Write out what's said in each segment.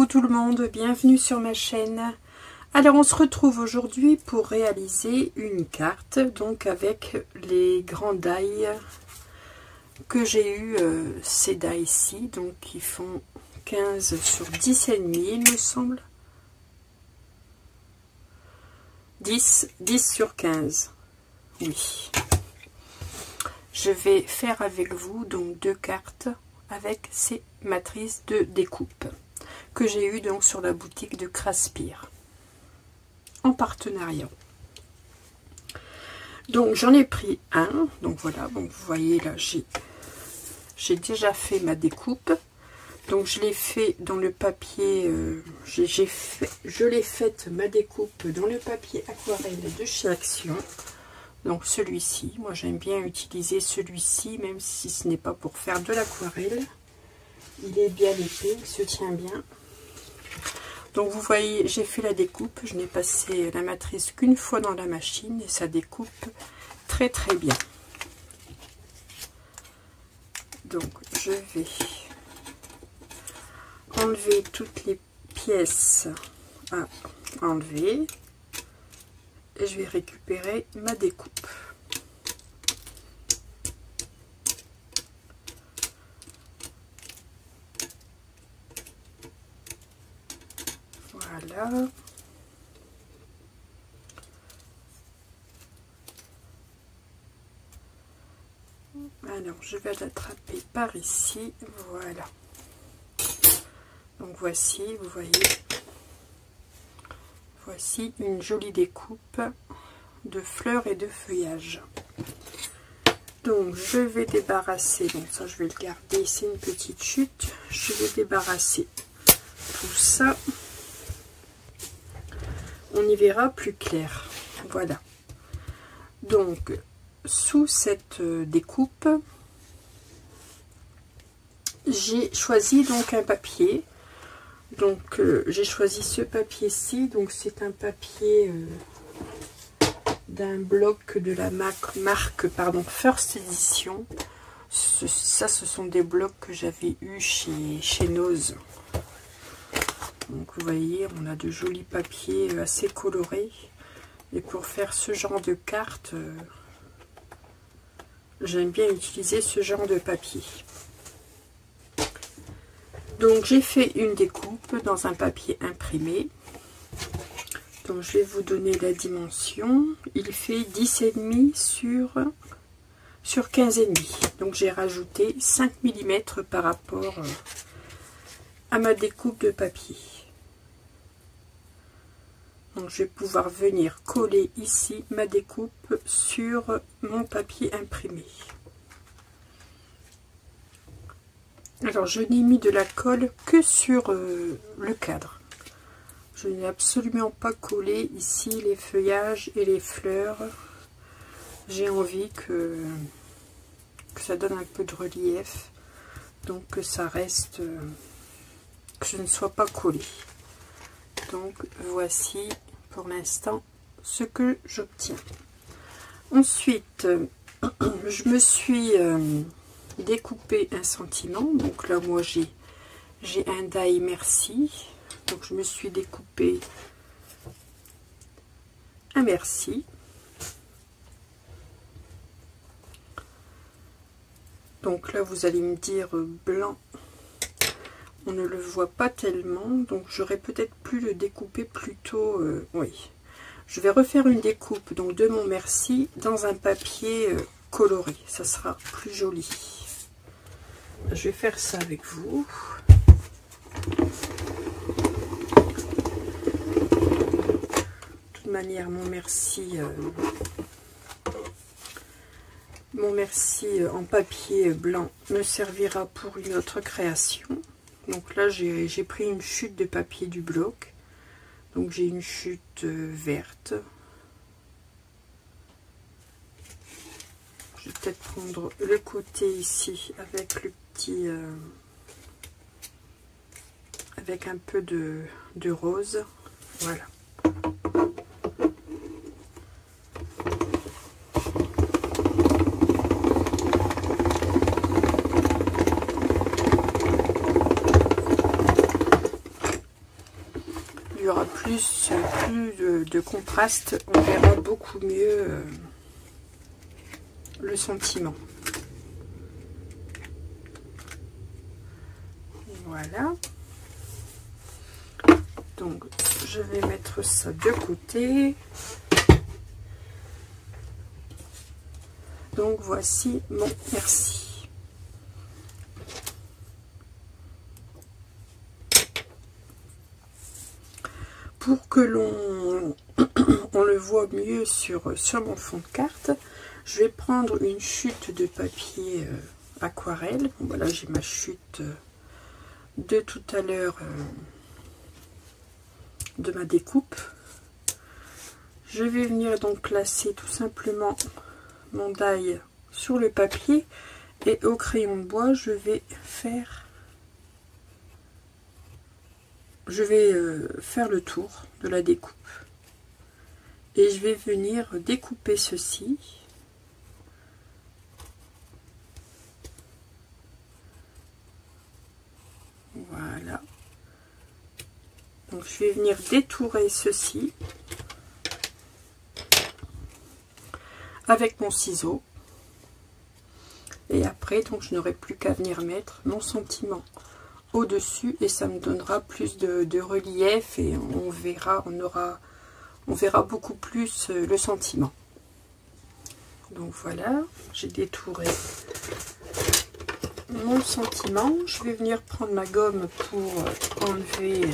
tout le monde, bienvenue sur ma chaîne. Alors on se retrouve aujourd'hui pour réaliser une carte, donc avec les grands die que j'ai eu, ces die ici, donc qui font 15 sur 10 et demi il me semble. 10 sur 15, oui. Je vais faire avec vous donc deux cartes avec ces matrices de découpe que j'ai eu donc sur la boutique de Craspire en partenariat. Donc j'en ai pris un, donc voilà, donc vous voyez là j'ai déjà fait ma découpe, donc je l'ai fait dans le papier, je l'ai faite ma découpe dans le papier aquarelle de chez Action. Donc celui-ci, moi j'aime bien utiliser celui-ci, même si ce n'est pas pour faire de l'aquarelle. Il est bien épais, il se tient bien. Donc vous voyez, j'ai fait la découpe, je n'ai passé la matrice qu'une fois dans la machine et ça découpe très très bien. Donc je vais enlever toutes les pièces à enlever. Et je vais récupérer ma découpe. Voilà. Alors, je vais l'attraper par ici. Voilà. Donc voici, vous voyez. Voici une jolie découpe de fleurs et de feuillage. Donc je vais débarrasser, donc ça je vais le garder, c'est une petite chute. Je vais débarrasser tout ça. On y verra plus clair. Voilà. Donc sous cette découpe, j'ai choisi donc un papier. Donc j'ai choisi ce papier-ci, donc c'est un papier d'un bloc de la marque First Edition. Ça ce sont des blocs que j'avais eu chez Nose. Donc vous voyez, on a de jolis papiers assez colorés. Et pour faire ce genre de carte, j'aime bien utiliser ce genre de papier. Donc j'ai fait une découpe dans un papier imprimé. Donc je vais vous donner la dimension. Il fait 10,5 sur 15,5. Donc j'ai rajouté 5 mm par rapport à ma découpe de papier. Donc je vais pouvoir venir coller ici ma découpe sur mon papier imprimé. Alors je n'ai mis de la colle que sur le cadre. Je n'ai absolument pas collé ici les feuillages et les fleurs. J'ai envie que ça donne un peu de relief. Donc que ça reste, que je ne sois pas collé. Donc voici pour l'instant ce que j'obtiens. Ensuite, je me suis découper un sentiment. Donc là moi j'ai un die merci, donc je me suis découpé un merci. Donc là vous allez me dire blanc, on ne le voit pas tellement, donc j'aurais peut-être pu le découper plutôt, oui, je vais refaire une découpe donc de mon merci dans un papier coloré, ça sera plus joli. Je vais faire ça avec vous. De toute manière, mon merci en papier blanc me servira pour une autre création. Donc là, j'ai pris une chute de papier du bloc. Donc j'ai une chute verte. Je vais peut-être prendre le côté ici avec le petit avec un peu de rose. Voilà. il y aura plus de contraste, on verra beaucoup mieux le sentiment. Voilà. Donc je vais mettre ça de côté. Donc voici mon merci. Pour que l'on le voit mieux sur mon fond de carte, je vais prendre une chute de papier aquarelle. Bon, voilà, j'ai ma chute de tout à l'heure de ma découpe. Je vais venir donc placer tout simplement mon die sur le papier et au crayon de bois je vais faire le tour de la découpe et je vais venir découper ceci. Voilà, donc je vais venir détourer ceci avec mon ciseau et après donc je n'aurai plus qu'à venir mettre mon sentiment au dessus et ça me donnera plus de relief et on verra beaucoup plus le sentiment. Donc voilà, j'ai détouré mon sentiment. Je vais venir prendre ma gomme pour enlever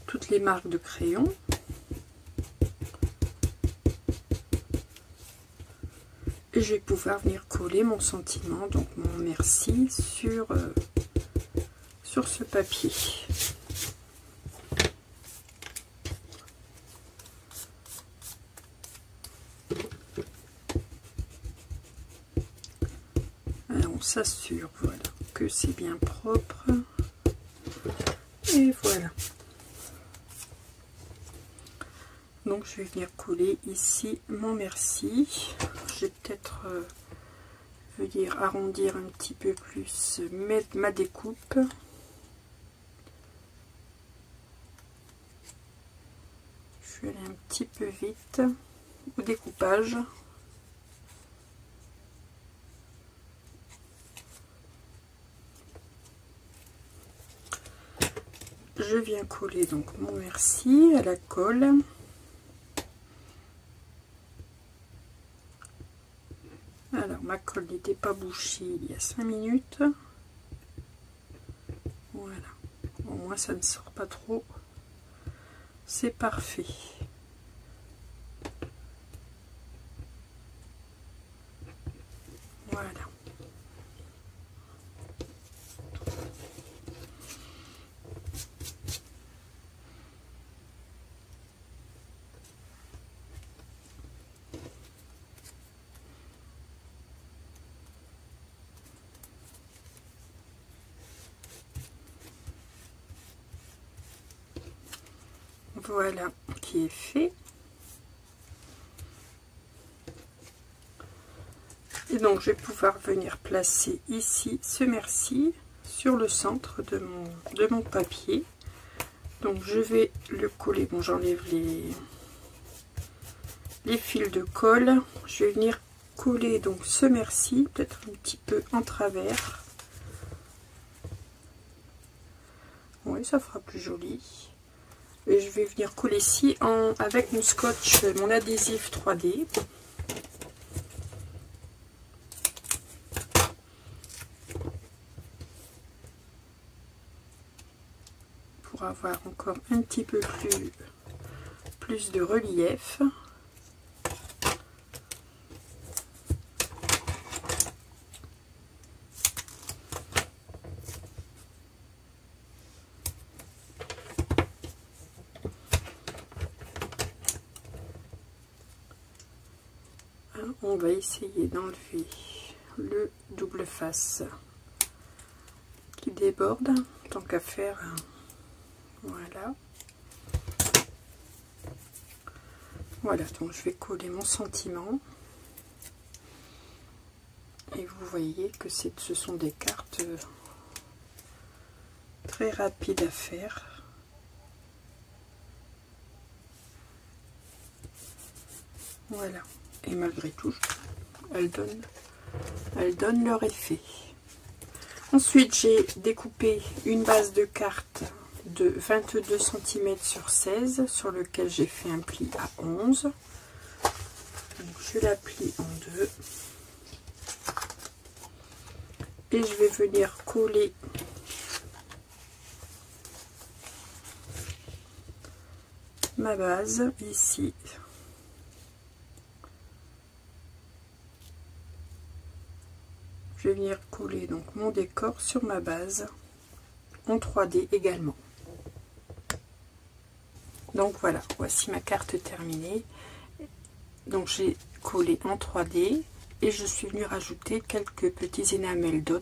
toutes les marques de crayon. Et je vais pouvoir venir coller mon sentiment, donc mon merci, sur ce papier. Alors on s'assure, voilà, que c'est bien propre. Et voilà. Donc je vais venir coller ici mon merci. Je vais peut-être venir arrondir un petit peu plus ma découpe. Je vais aller un petit peu vite au découpage. Je viens coller donc mon merci à la colle. Alors ma colle n'était pas bouchée il y a 5 minutes. Voilà, au moins ça ne sort pas trop. C'est parfait. Voilà. Voilà qui est fait. Et donc je vais pouvoir venir placer ici ce merci sur le centre de mon papier. Donc je vais le coller. Bon, j'enlève les fils de colle. Je vais venir coller donc ce merci, peut-être un petit peu en travers. Oui, ça fera plus joli. Et je vais venir coller ici avec mon scotch, mon adhésif 3D. Pour avoir encore un petit peu plus de relief. On va essayer d'enlever le double face qui déborde, tant qu'à faire. Voilà. Voilà, donc je vais coller mon sentiment. Et vous voyez que ce sont des cartes très rapide à faire. Voilà, et malgré tout, elles donnent leur effet. Ensuite, j'ai découpé une base de carte de 22 cm sur 16 sur lequel j'ai fait un pli à 11. Donc, je la plie en deux et je vais venir coller ma base ici. Je vais venir coller donc mon décor sur ma base en 3D également. Donc voilà, voici ma carte terminée. Donc j'ai collé en 3D et je suis venue rajouter quelques petits enamels dots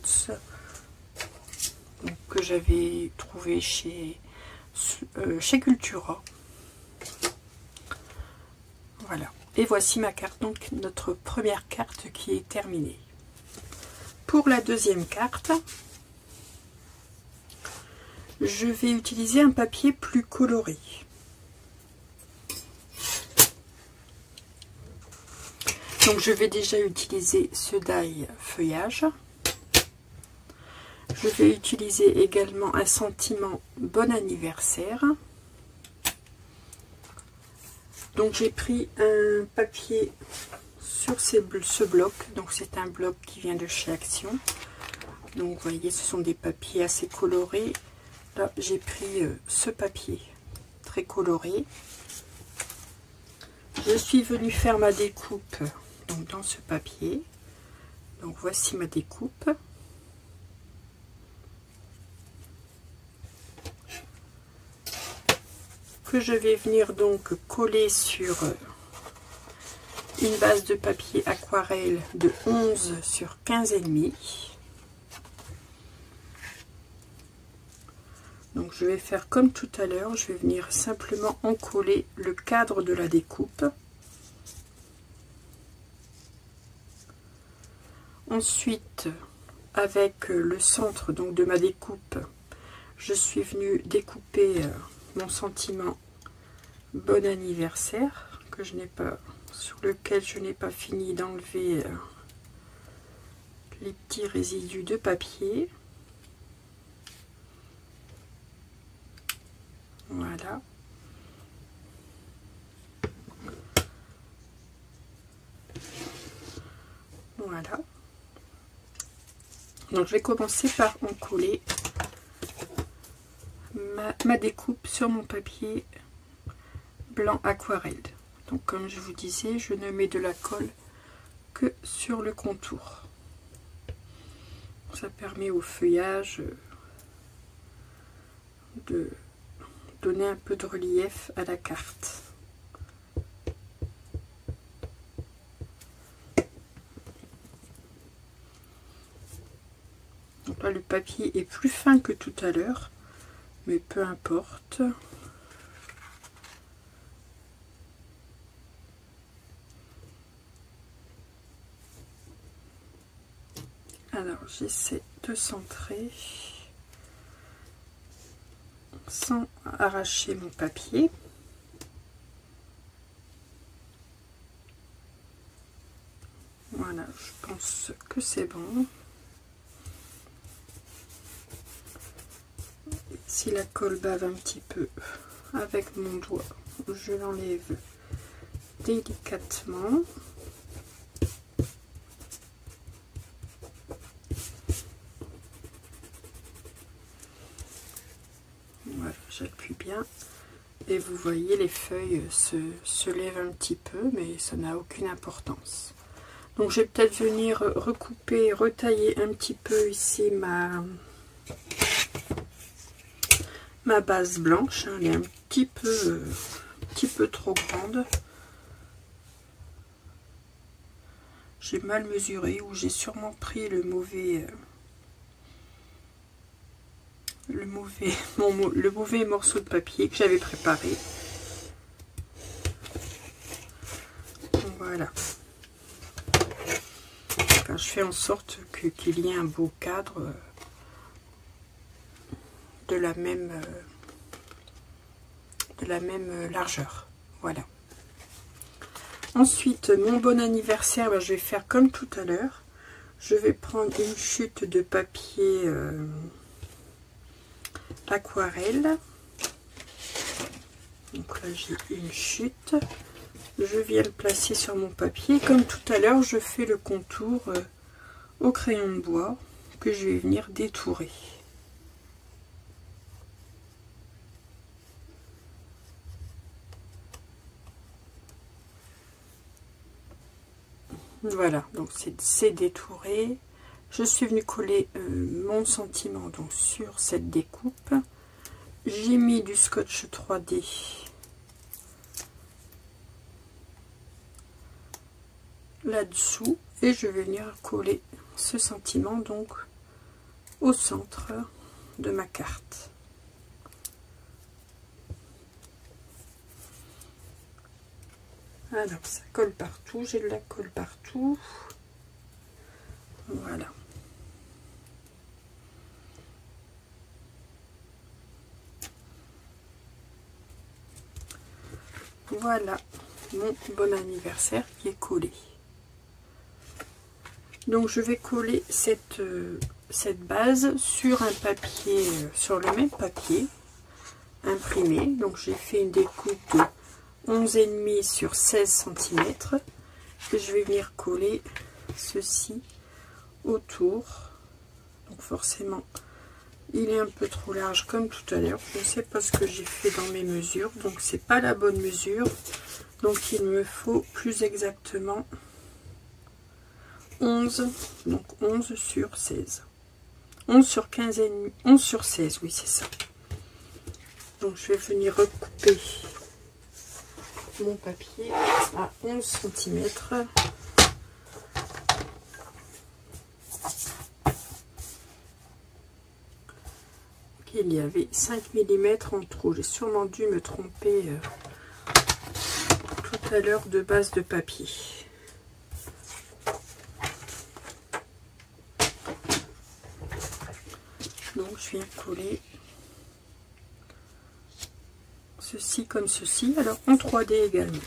que j'avais trouvé chez Cultura. Voilà, et voici ma carte, donc notre première carte qui est terminée. Pour la deuxième carte, je vais utiliser un papier plus coloré. Donc je vais déjà utiliser ce die feuillage. Je vais utiliser également un sentiment bon anniversaire. Donc j'ai pris un papier sur ce bloc, donc c'est un bloc qui vient de chez Action. Donc vous voyez, ce sont des papiers assez colorés. Là j'ai pris ce papier très coloré. Je suis venue faire ma découpe donc dans ce papier. Donc voici ma découpe. Que je vais venir donc coller sur une base de papier aquarelle de 11 sur 15,5. Donc je vais faire comme tout à l'heure, je vais venir simplement en coller le cadre de la découpe. Ensuite, avec le centre donc de ma découpe, je suis venue découper mon sentiment bon anniversaire que je n'ai pas, sur lequel je n'ai pas fini d'enlever les petits résidus de papier. Voilà. Voilà. Donc je vais commencer par en coller ma découpe sur mon papier blanc aquarelle. Donc comme je vous disais, je ne mets de la colle que sur le contour. Ça permet au feuillage de donner un peu de relief à la carte. Donc là le papier est plus fin que tout à l'heure, mais peu importe. Alors j'essaie de centrer sans arracher mon papier. Voilà, je pense que c'est bon. Si la colle bave un petit peu avec mon doigt, je l'enlève délicatement. Voilà, j'appuie bien et vous voyez les feuilles se lèvent un petit peu, mais ça n'a aucune importance. Donc je vais peut-être venir recouper, retailler un petit peu ici ma base blanche. Elle est un petit peu trop grande. J'ai mal mesuré ou j'ai sûrement pris le mauvais morceau de papier que j'avais préparé. Voilà. Enfin, je fais en sorte qu'il y ait un beau cadre de la même largeur. Voilà. Ensuite, mon bon anniversaire, ben, je vais faire comme tout à l'heure. Je vais prendre une chute de papier aquarelle. Donc là, j'ai une chute. Je viens le placer sur mon papier. Comme tout à l'heure, je fais le contour au crayon de bois que je vais venir détourer. Voilà, donc c'est détouré. Je suis venue coller mon sentiment donc sur cette découpe. J'ai mis du scotch 3D là-dessous et je vais venir coller ce sentiment donc au centre de ma carte. Alors ça colle partout, j'ai de la colle partout. Voilà. Voilà mon bon anniversaire qui est collé. Donc je vais coller cette base sur un papier, sur le même papier imprimé. Donc j'ai fait une découpe de 11,5 sur 16 cm et je vais venir coller ceci autour. Donc forcément il est un peu trop large comme tout à l'heure. Je ne sais pas ce que j'ai fait dans mes mesures, donc c'est pas la bonne mesure. Donc il me faut plus exactement 11, donc 11 sur 16. 11 sur 15 et demi, 11 sur 16, oui c'est ça. Donc je vais venir recouper mon papier à 11 cm. Il y avait 5 mm en trop. J'ai sûrement dû me tromper tout à l'heure de base de papier. Donc je viens coller ceci comme ceci, alors en 3D également.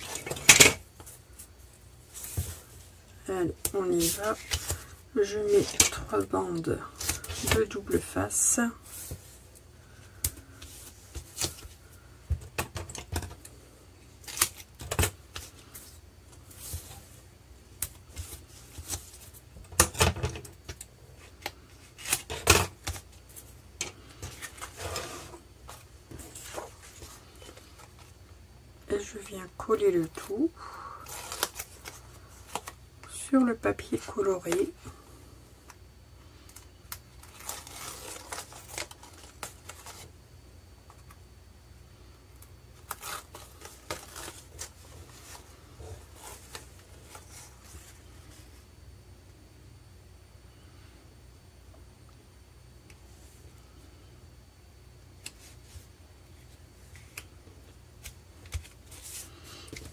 Allez, on y va. Je mets 3 bandes de double face. Et je viens coller le tout sur le papier coloré.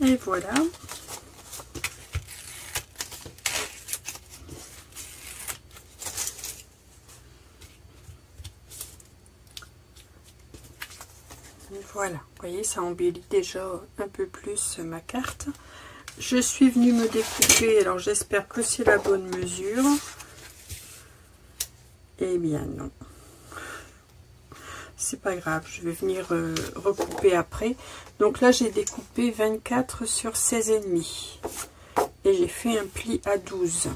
Et voilà. Voilà, vous voyez, ça embellit déjà un peu plus ma carte. Je suis venue me découper, alors j'espère que c'est la bonne mesure. Eh bien non. C'est pas grave, je vais venir recouper après. Donc là j'ai découpé 24 sur 16,5 et j'ai fait un pli à 12.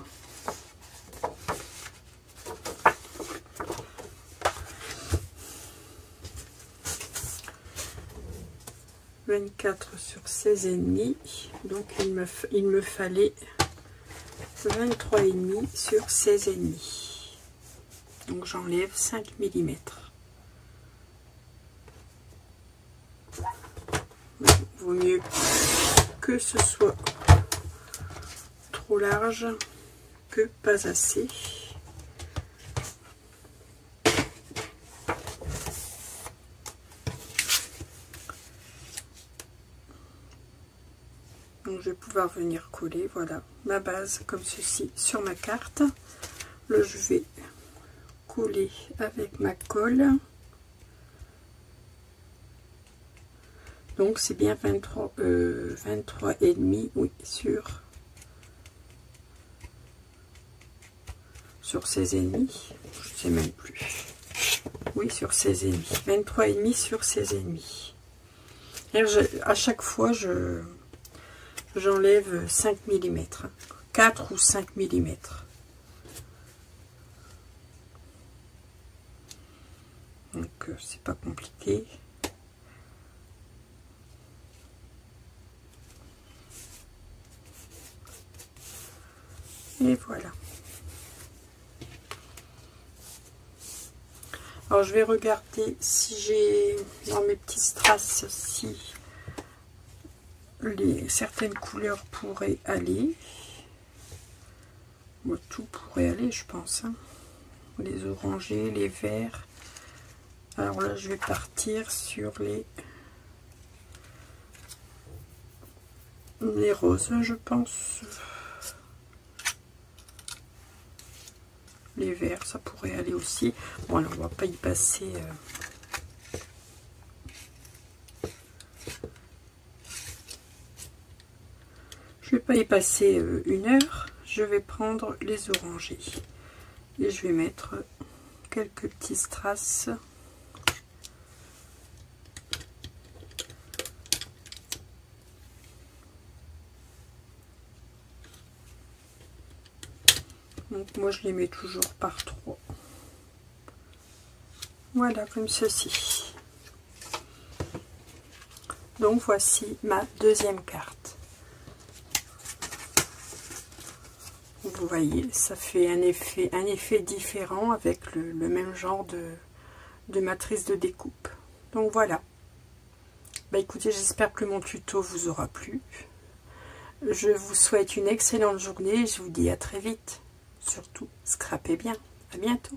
« 24 sur 16,5, donc il me fallait 23,5 sur 16,5. Donc j'enlève 5 mm. Vaut mieux que ce soit trop large que pas assez. Donc je vais pouvoir venir coller, voilà, ma base comme ceci sur ma carte. Là je vais coller avec ma colle. Donc c'est bien 23 et demi, oui, sur 16 et demi, je sais même plus. Oui, sur 16 et demi, 23 et demi sur 16 et demi. À chaque fois, j'enlève 5 mm, 4 ou 5 mm. Donc c'est pas compliqué. Et voilà. Alors je vais regarder si j'ai dans mes petits strass si certaines couleurs pourraient aller. Moi, tout pourrait aller, je pense. Hein. Les orangés, les verts. Alors là, je vais partir sur les roses, je pense. Les verts, ça pourrait aller aussi. Bon, alors on va pas y passer. Je vais pas y passer 1 heure. Je vais prendre les orangés et je vais mettre quelques petits strass. Donc moi je les mets toujours par 3. Voilà, comme ceci. Donc voici ma deuxième carte. Vous voyez, ça fait un effet différent avec le même genre de matrice de découpe. Donc voilà. Bah écoutez, j'espère que mon tuto vous aura plu. Je vous souhaite une excellente journée et je vous dis à très vite. Surtout, scrapez bien. À bientôt.